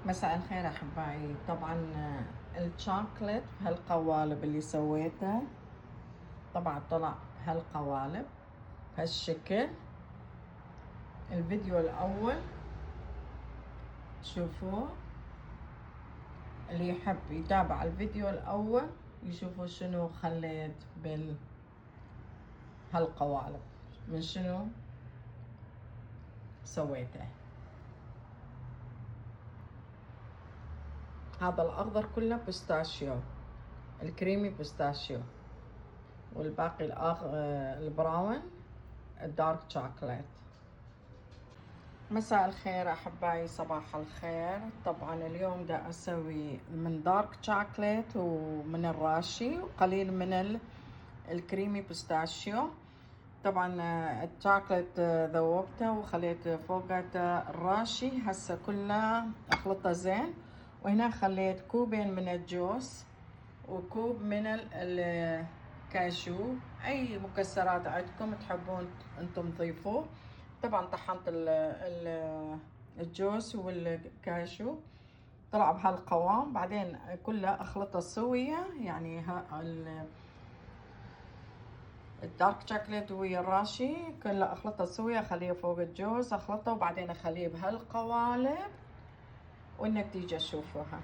مساء الخير أحبائي. طبعا الشوكولات بهالقوالب اللي سويته، طبعا طلع هالقوالب هالشكل. الفيديو الأول شوفوا، اللي يحب يتابع الفيديو الأول يشوفوا شنو خليت هالقوالب، من شنو سويته. هذا الأخضر كله بيستاشيو، الكريمي بيستاشيو، والباقي البراون الدارك شوكولات. مساء الخير أحبائي، صباح الخير. طبعا اليوم دا أسوي من دارك شوكولات ومن الراشي وقليل من الكريمي بيستاشيو. طبعا الشوكولات ذوبته وخليت فوقه الراشي، هسه كله اخلطه زين. وهنا خليت كوبين من الجوز وكوب من الكاشو، اي مكسرات عندكم تحبون انتم تضيفوه. طبعا طحنت الجوز والكاشو، طلع بهالقوام. بعدين كله اخلطه سويه، يعني الدارك شوكليت ويا الراشي كله اخلطه سويه، اخليه فوق الجوز اخلطه، وبعدين اخليه بهالقوالب والنتيجه شوفوها.